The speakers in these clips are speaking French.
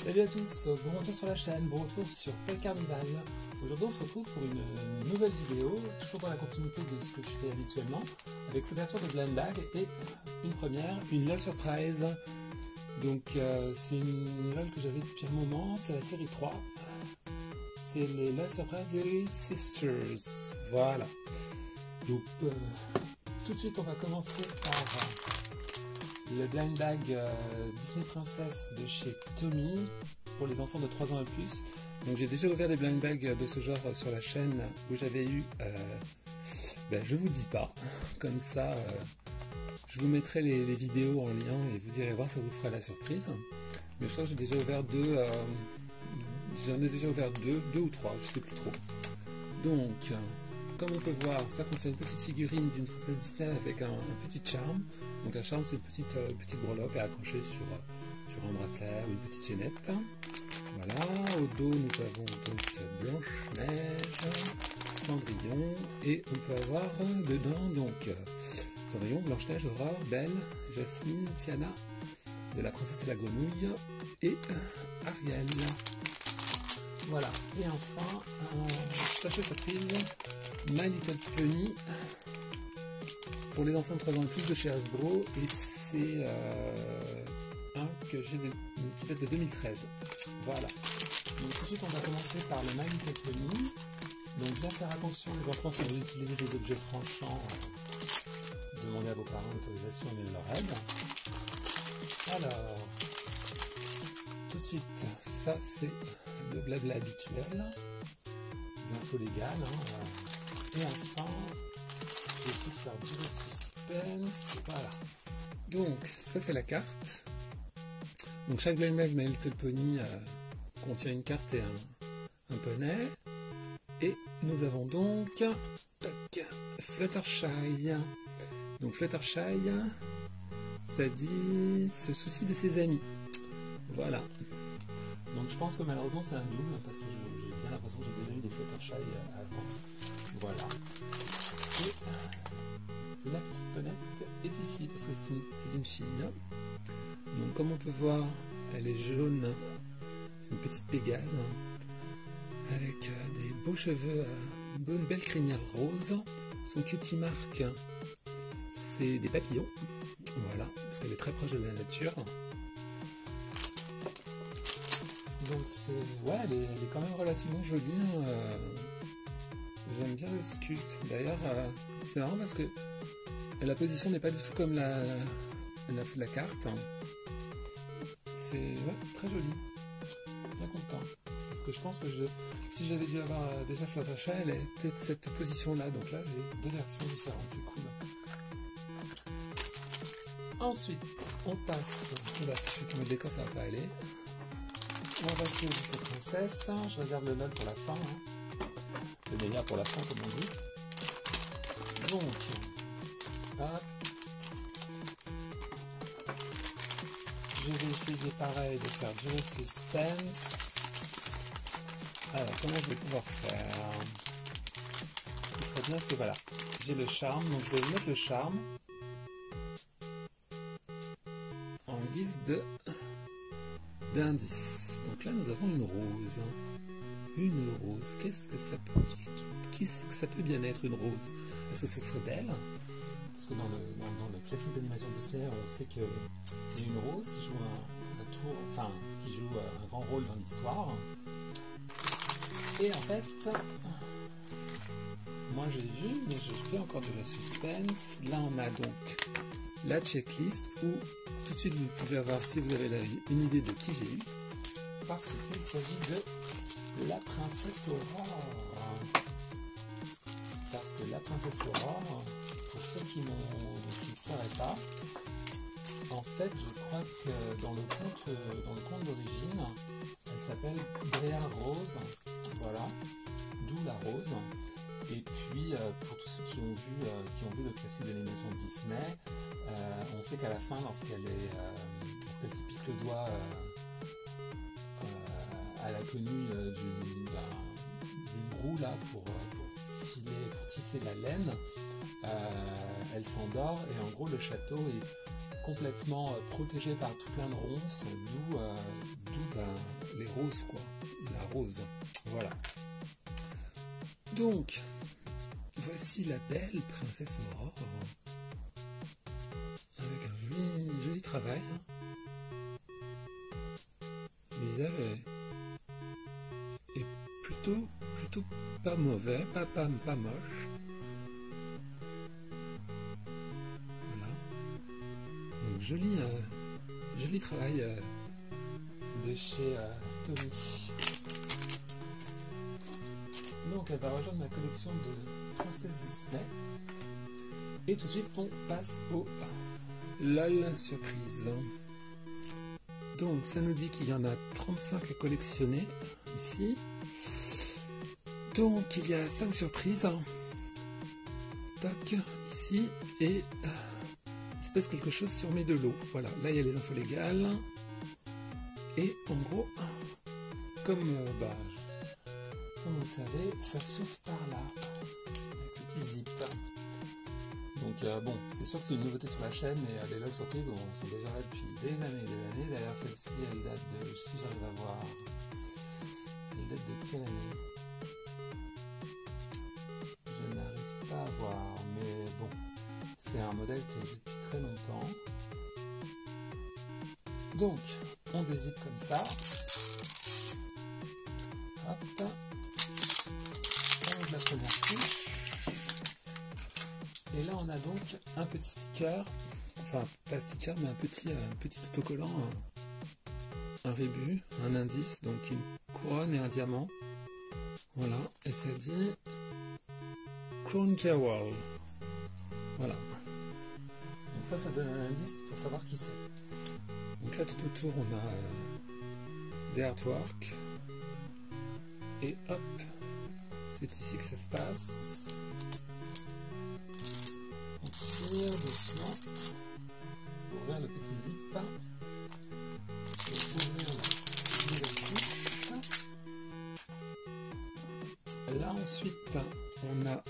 Salut à tous, bon retour sur la chaîne, bon retour sur Toy Carnival. Aujourd'hui on se retrouve pour une nouvelle vidéo, toujours dans la continuité de ce que je fais habituellement, avec l'ouverture de Blind Bag et une première, une LOL Surprise. Donc c'est une LOL que j'avais depuis un moment, c'est la série 3. C'est les LOL Surprise des Sisters, voilà. Donc tout de suite on va commencer par le Blind Bag Disney Princess de chez Tommy pour les enfants de 3 ans et plus. Donc j'ai déjà ouvert des blind bags de ce genre sur la chaîne où j'avais eu, je vous dis pas, comme ça je vous mettrai les vidéos en lien et vous irez voir, ça vous fera la surprise. Mais je crois que j'ai déjà ouvert j'en ai déjà ouvert deux ou trois, je sais plus trop. Donc comme on peut voir, ça contient une petite figurine d'une princesse Disney avec un petit charme. Donc un charme, c'est une petite breloque à accrocher sur un bracelet ou une petite chaînette. Voilà, au dos nous avons donc Blanche-Neige, Cendrillon, et on peut avoir dedans donc Cendrillon, Blanche-Neige, Aurore, Belle, Jasmine, Tiana, de la princesse et la grenouille, et Ariel. Voilà, et enfin, sachet surprise, My Little Pony, pour les enfants de 3 ans et plus de chez Hasbro, et c'est un que j'ai qui date de 2013. Voilà. Donc tout de suite on va commencer par le My Little Pony. Donc bien faire attention les enfants, si vous utilisez des objets tranchants, demandez à vos parents l'autorisation et leur aide. Alors, tout de suite, ça c'est le blabla habituel, les infos légales, et enfin, je vais essayer de faire durer le suspense, voilà. Donc, ça c'est la carte. Donc chaque Blind Bag My Little Pony contient une carte et un poney. Et nous avons donc Fluttershy. Donc Fluttershy, ça dit se soucie de ses amis. Voilà. Donc je pense que malheureusement c'est un double, parce que j'ai bien l'impression que j'ai déjà eu des Fluttershy avant. Voilà. Et la petite ponette est ici, parce que c'est une fille. Donc comme on peut voir, elle est jaune, c'est une petite Pégase, avec des beaux cheveux, une belle crinière rose. Son cutie mark, c'est des papillons, voilà, parce qu'elle est très proche de la nature. Donc elle est quand même relativement jolie, j'aime bien le sculpte. D'ailleurs, c'est marrant parce que la position n'est pas du tout comme la carte. C'est très joli, bien content. Parce que je pense que si j'avais dû avoir déjà Fluttershy, elle était de cette position-là. Donc là, j'ai deux versions différentes, c'est cool. Ensuite, on passe. Là, si je fais tout le décor, ça va pas aller. On va passer aux Disney Princess. Je réserve le LOL pour la fin. Le meilleur pour la fin, comme on dit. Donc, hop. Je vais essayer pareil de faire durer le suspense. Alors comment je vais pouvoir faire? Ce qui serait bien, c'est voilà. J'ai le charme, donc je vais vous mettre le charme en guise d'indice. Donc là nous avons une rose. Une rose. Qu'est-ce que ça peut qui sait que ça peut bien être une rose? Est-ce que ce serait belle? Parce que dans le classique d'animation Disney, on sait qu'il y a une rose qui joue qui joue un grand rôle dans l'histoire. Et en fait, moi j'ai vu, mais je fais encore de la suspense. Là on a donc la checklist où tout de suite vous pouvez avoir, si vous avez une idée de qui j'ai eu, parce qu'il s'agit de la princesse Aurore. Parce que la princesse Aurore, pour ceux qui ne sauraient pas, en fait, je crois que dans le conte d'origine, elle s'appelle Bréa Rose, voilà, d'où la rose. Et puis, pour tous ceux qui ont vu le classique d'animation Disney, on sait qu'à la fin, lorsqu'elle se pique le doigt à la quenouille d'une roue là pour tisser la laine, elle s'endort et en gros le château est complètement protégé par tout plein de ronces, d'où les roses quoi, la rose, voilà. Donc, voici la belle princesse Aurore, avec un joli travail. Le visage est plutôt pas mauvais, pas moche. Voilà. Donc joli travail de chez Tommy. Donc elle va rejoindre ma collection de princesses Disney. Et tout de suite on passe au LOL surprise. Donc ça nous dit qu'il y en a 35 à collectionner ici. Donc il y a 5 surprises. Tac, ici. Et il se passe quelque chose sur mes deux lots. Voilà, là il y a les infos légales. Et en gros, comme vous le savez, ça s'ouvre par là. Un petit zip. Donc bon, c'est sûr que c'est une nouveauté sur la chaîne, mais les LOL surprises sont déjà là depuis des années et des années. D'ailleurs celle-ci, elle date de, si j'arrive à voir, elle date de quelle année? Je n'arrive pas à voir, mais bon, c'est un modèle que j'ai depuis très longtemps. Donc, on dézippe comme ça. Hop. On ouvre la première fiche. Et là, on a donc un petit sticker. Enfin, pas sticker, mais un petit autocollant. Un rébut, un indice. Donc, une couronne et un diamant. Voilà. Et ça dit Crown Jewel. Voilà. Donc ça donne un indice pour savoir qui c'est. Donc là, tout autour, on a des artworks. Et hop, c'est ici que ça se passe. On tire doucement pour ouvrir le petit zip. Et ouvrir la nouvelle couche. Là, ensuite, on a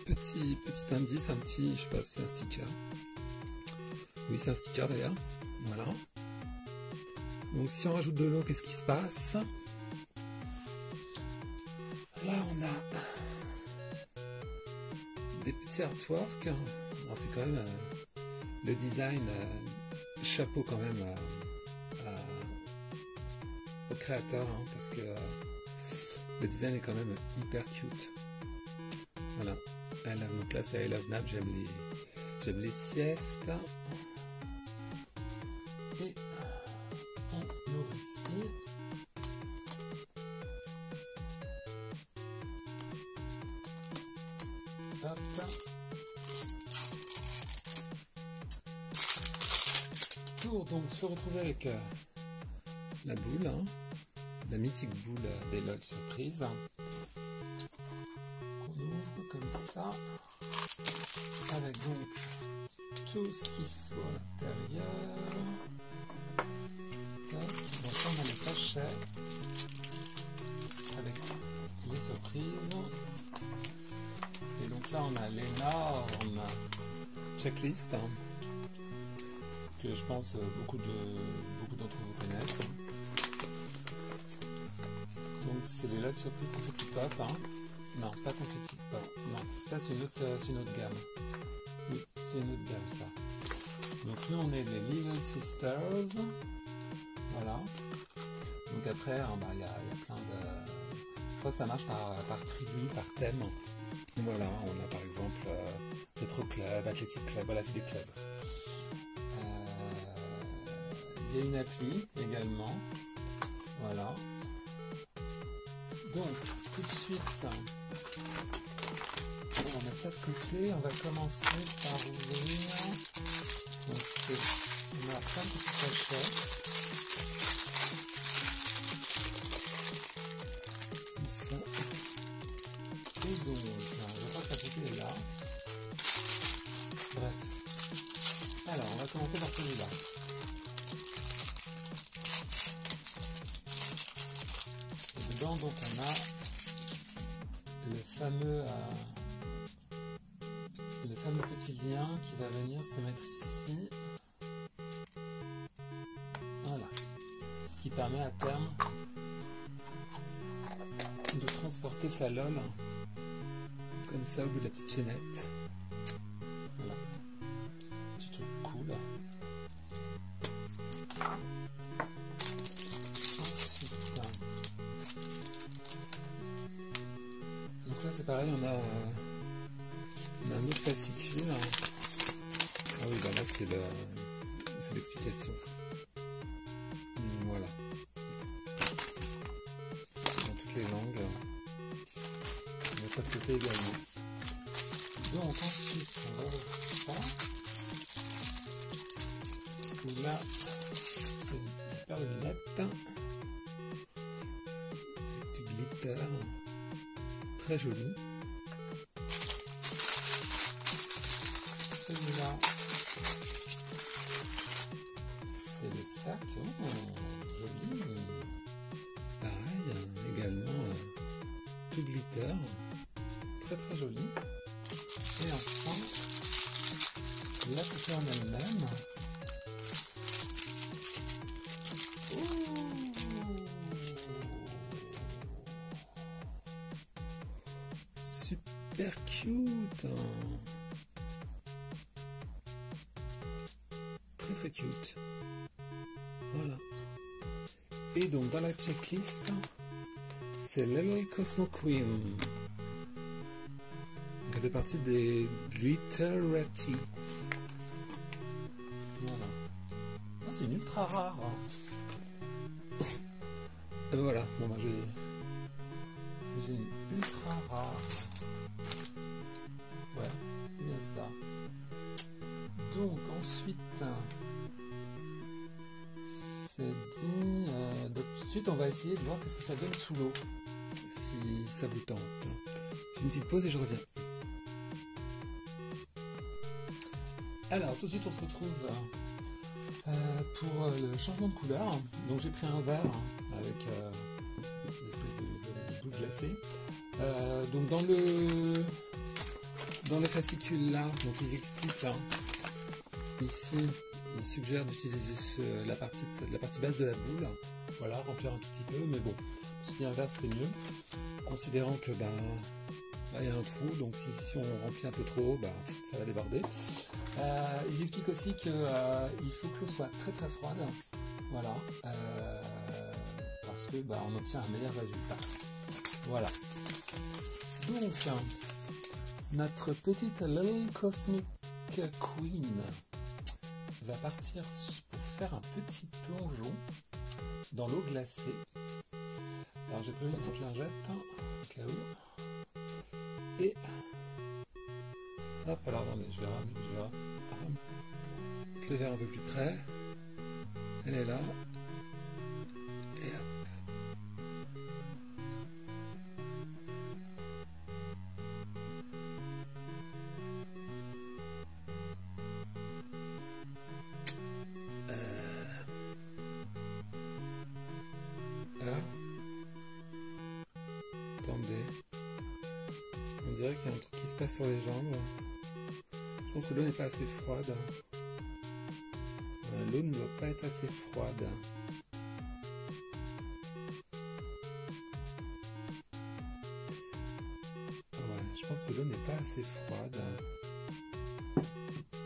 petit indice, un petit, je sais pas si c'est un sticker. Oui, c'est un sticker d'ailleurs. Voilà. Donc si on rajoute de l'eau, qu'est-ce qui se passe? Là, on a des petits artworks. Alors, c'est quand même le design, chapeau quand même au créateur, hein, parce que le design est quand même hyper cute. Voilà. Donc là, c'est I Love Nap, j'aime les siestes. Et on ouvre ici. Hop. Pour donc se retrouver avec la boule, hein, la mythique boule des LOL surprises. On ouvre comme ça, avec donc tout ce qu'il faut à l'intérieur. Donc on a les sachets avec les surprises. Et donc là on a l'énorme checklist, hein, que je pense beaucoup d'entre vous connaissent. Donc c'est les LOL surprises confetti pop, hein. Non, pas confetti pop, non, ça c'est une autre gamme. Oui, c'est une autre gamme ça. Donc là on est les Little Sisters. Voilà. Donc après, il y a plein de... Je crois que ça marche par tribu, par thème. Voilà, on a par exemple Retro Club, Athletic Club, voilà, c'est des clubs. Il y a une appli également. Voilà. Donc, tout de suite, on va mettre ça de côté. On va commencer par ouvrir. Donc, on a plein de petits sachets. Et donc, je crois que la petite est là. Bref. Alors, on va commencer par celui-là. Et dedans, donc, on a le fameux lien qui va venir se mettre ici. Voilà. Ce qui permet à terme de transporter sa lole comme ça au bout de la petite chaînette. Voilà. Petit truc cool. Ensuite, donc là c'est pareil, on a un autre fascicule. Ah oui, bah là c'est l'explication. Voilà. Dans toutes les langues. On va pas traiter également. Donc ensuite, on va voir ça. Où là, c'est une paire de lunettes. Du glitter. Très joli. Celui-là, c'est le sac. Oh, joli. Pareil, également tout glitter. Très très joli. Et enfin, la poupée en elle-même. Super cute. Très très cute. Voilà. Et donc dans la checklist, c'est Little Cosmo Queen. Elle fait partie des Glitterati. Voilà. Ah, c'est une ultra rare. Et ben voilà. Bon, bah, j'ai une ultra rare. Ouais, c'est bien ça. Donc ensuite, c'est dit. Donc, tout de suite, on va essayer de voir ce que ça donne sous l'eau. Si ça vous tente. J'ai une petite pause et je reviens. Alors, tout de suite, on se retrouve pour le changement de couleur. Donc, j'ai pris un verre avec une espèce de boule glacée. Donc, dans le fascicule là, donc ils expliquent ici, ils suggèrent d'utiliser la partie basse de la boule. Voilà, remplir un tout petit peu, mais bon, si un verre c'était mieux. Considérant que là il y a un trou, donc si on remplit un peu trop haut, ça va déborder. Ils expliquent aussi qu'il faut que l'eau soit très très froide, voilà, parce que on obtient un meilleur résultat. Voilà. Donc notre petite Little Cosmic Queen va partir pour faire un petit plongeon dans l'eau glacée. Alors j'ai pris une petite lingette au cas où. Et hop, alors attendez, je vais remettre le verre un peu plus près. Elle est là. Et hop. Attendez. On dirait qu'il y a un truc qui se passe sur les jambes. Je pense que l'eau n'est pas assez froide. L'eau ne doit pas être assez froide. Ouais, je pense que l'eau n'est pas assez froide.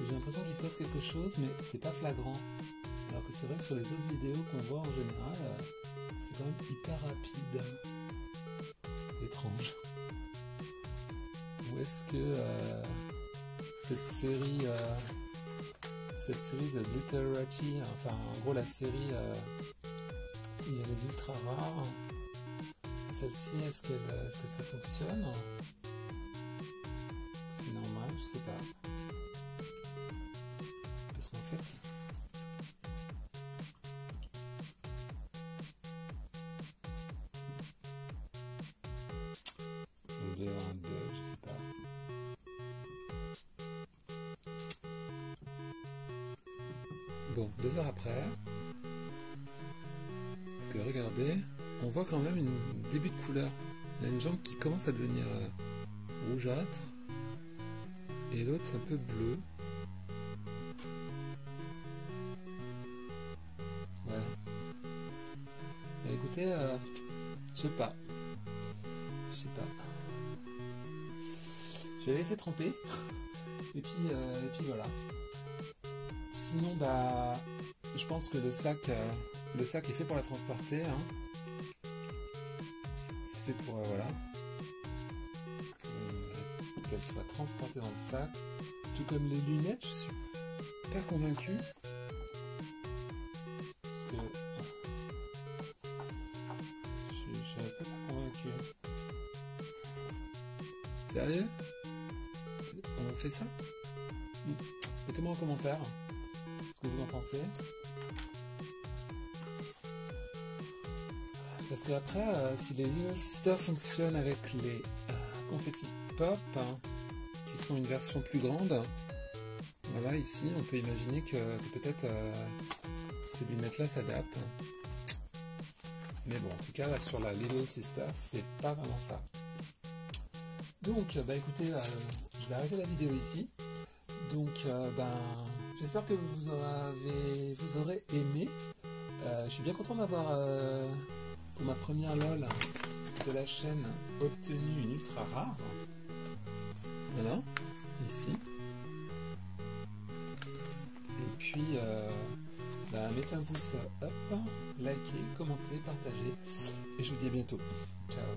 J'ai l'impression qu'il se passe quelque chose, mais c'est pas flagrant. Alors que c'est vrai que sur les autres vidéos qu'on voit en général, c'est quand même hyper rapide. Étrange. Ou est-ce que cette série The Glitterati, enfin en gros la série il y a les ultra rares, celle-ci est-ce que ça fonctionne? C'est normal, je sais pas. Parce qu'en fait il y a un bug, je sais pas. Bon, 2 heures après, parce que regardez, on voit quand même un début de couleur. Il y a une jambe qui commence à devenir rougeâtre et l'autre un peu bleu. Voilà. Et écoutez, je sais pas. Je vais laisser tremper. Et puis voilà. Sinon, bah, je pense que le sac est fait pour la transporter. Hein. C'est fait pour, voilà. Qu'elle soit transportée dans le sac. Tout comme les lunettes, je suis pas convaincu. Parce que je suis un peu pas convaincu. Sérieux? On fait ça? Mettez-moi en commentaire ce que vous en pensez. Parce qu'après, si les Little Sisters fonctionnent avec les confettis pop, hein, qui sont une version plus grande, voilà, ici, on peut imaginer que peut-être ces lunettes-là s'adaptent. Mais bon, en tout cas, là, sur la Little Sisters, c'est pas vraiment ça. Donc, bah écoutez, je vais arrêter la vidéo ici. Donc, j'espère que vous aurez aimé. Je suis bien content d'avoir, pour ma première LOL de la chaîne, obtenu une ultra rare. Voilà, ici. Et puis, mettez un pouce up, likez, commentez, partagez. Et je vous dis à bientôt. Ciao.